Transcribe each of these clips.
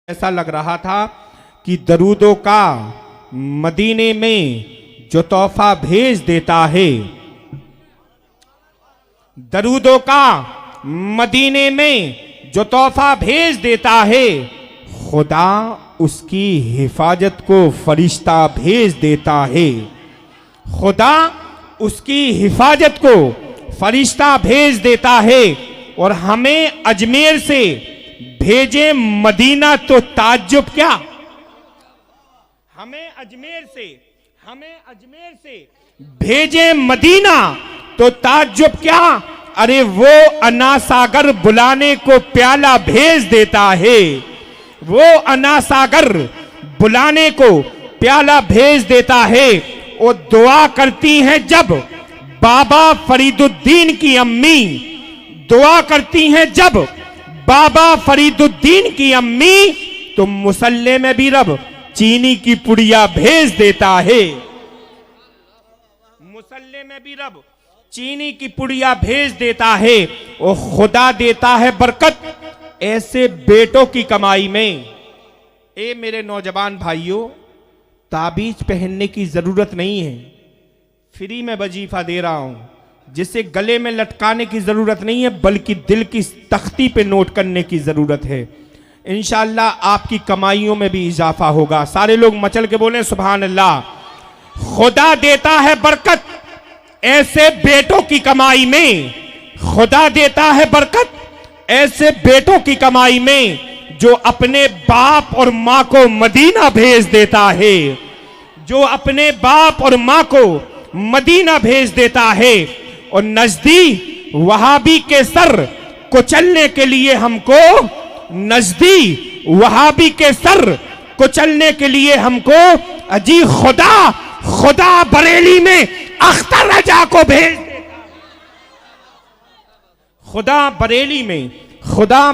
ऐसा लग रहा था कि दरूदों का मदीने में जो तोहफा भेज देता है, दरूदों का मदीने में जो तोहफा भेज देता है, खुदा उसकी हिफाजत को फरिश्ता भेज देता है। खुदा उसकी हिफाजत को फरिश्ता भेज देता है। और हमें अजमेर से भेजे मदीना तो ताज्जुब क्या, हमें अजमेर से भेजे मदीना तो ताज्जुब क्या। अरे वो अनासागर बुलाने को प्याला भेज देता है, वो अनासागर बुलाने को प्याला भेज देता है। वो दुआ करती हैं जब बाबा फरीदुद्दीन की अम्मी, दुआ करती हैं जब बाबा फरीदुद्दीन की अम्मी, तो मुसल्ले में भी रब चीनी की पुड़िया भेज देता है, मुसल्ले में भी रब चीनी की पुड़िया भेज देता है। वो खुदा देता है बरकत ऐसे बेटों की कमाई में। ए मेरे नौजवान भाइयों, ताबीज पहनने की जरूरत नहीं है, फ्री में वजीफा दे रहा हूं, जिसे गले में लटकाने की जरूरत नहीं है, बल्कि दिल की तख्ती पे नोट करने की जरूरत है। इंशाअल्लाह आपकी कमाइयों में भी इजाफा होगा। सारे लोग मचल के बोलें सुभान अल्लाह। खुदा देता है बरकत ऐसे बेटों की कमाई में, खुदा देता है बरकत ऐसे बेटों की कमाई में जो अपने बाप और मां को मदीना भेज देता है, जो अपने बाप और मां को मदीना भेज देता है। और नजदी वहाबी के सर कुचलने के लिए हमको, नजदी वहाबी के सर कुचलने के लिए हमको अजी खुदा बरेली में अख्तर रजा को भेज देता, खुदा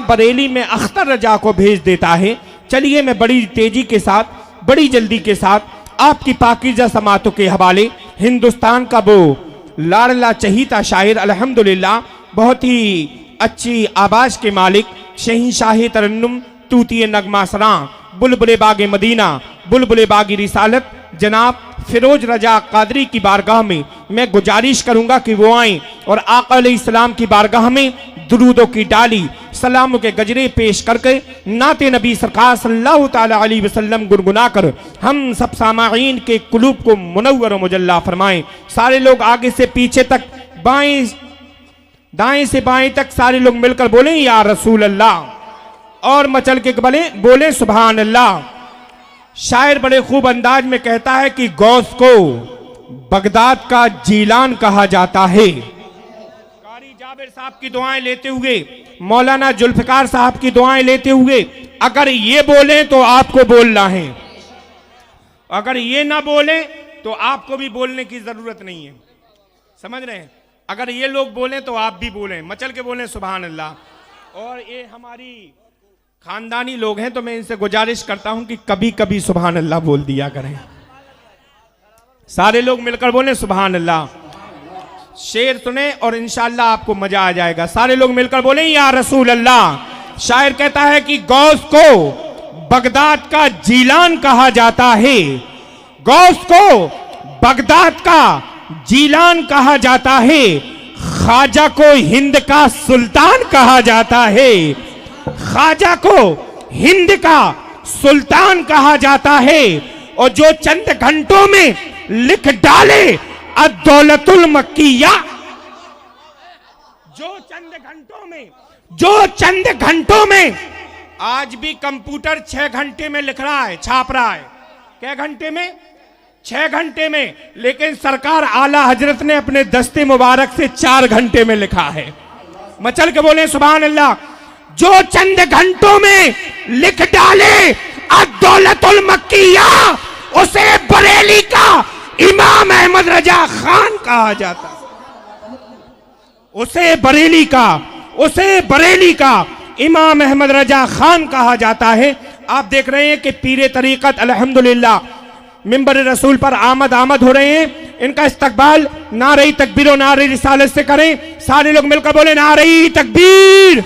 बरेली में अख्तर रजा को भेज देता है। चलिए मैं बड़ी तेजी के साथ, बड़ी जल्दी के साथ आपकी पाकीज़ा समातों के हवाले हिंदुस्तान का वो लाडला चहीता शायर, अल्हम्दुलिल्लाह बहुत ही अच्छी आवाज के मालिक, शहंशाह तरन्नुम तूतिए नगमा सरां, बुलबुले बागे मदीना, बुलबुले बागी रिसालत, जनाब फिरोज रजा कादरी की बारगाह में मैं गुजारिश करूंगा कि वो आएं और आका अलैहिस्सलाम की बारगाह में दुरूदों की डाली, सलामों के गजरे पेश करके नाते नबी सरकार सल्लल्लाहु ताला अलैहि वसल्लम गुनगुना कर हम सब सामाईन के कुलूब को मुनव्वर और मुजल्ला फरमाएं। सारे लोग आगे से पीछे तक, बाएं दाएं से बाएं तक सारे लोग मिलकर बोलें या रसूल अल्लाह, और मचल के बोले सुभान अल्लाह। शायर बड़े खूब अंदाज में कहता है कि गौस को बगदाद का जीलान कहा जाता है। कारी जाबिर साहब की दुआएं लेते हुए, मौलाना जुल्फिकार साहब की दुआएं लेते हुए, अगर ये बोले तो आपको बोलना है, अगर ये ना बोले तो आपको भी बोलने की जरूरत नहीं है। समझ रहे हैं? अगर ये लोग बोलें तो आप भी बोलें, मचल के बोलें सुभान अल्लाह। और ये हमारी खानदानी लोग हैं तो मैं इनसे गुजारिश करता हूं कि कभी कभी सुभान अल्लाह बोल दिया करें। सारे लोग मिलकर बोलें सुभान अल्लाह। शेर सुने और इंशाअल्लाह आपको मजा आ जाएगा। सारे लोग मिलकर बोलें या रसूल अल्लाह। शायर कहता है कि गौस को बगदाद का जीलान कहा जाता है, गौस को बगदाद का जीलान कहा जाता है, ख्वाजा को हिंद का सुल्तान कहा जाता है, ख्वाजा को हिंद का सुल्तान कहा जाता है। और जो चंद घंटों में लिख डाले अद-दौलतुल मक्किया, जो चंद घंटों में आज भी कंप्यूटर 6 घंटे में लिख रहा है, छाप रहा है। क्या घंटे में? 6 घंटे में। लेकिन सरकार आला हजरत ने अपने दस्ते मुबारक से 4 घंटे में लिखा है। मचल के बोले सुभान अल्लाह। जो चंद घंटों में लिख डाले अद-दौलतुल मक्किया, उसे बरेली का इमाम अहमद रजा खान कहा जाता है, उसे बरेली का इमाम अहमद रजा खान कहा जाता है। आप देख रहे हैं कि पीरे तरीकत अल्हम्दुलिल्लाह मिंबर रसूल पर आमद हो रहे हैं। इनका इस्तकबाल नारे तकबीर और नारे रिसालत से करें। सारे लोग मिलकर बोले नारे तकबीर,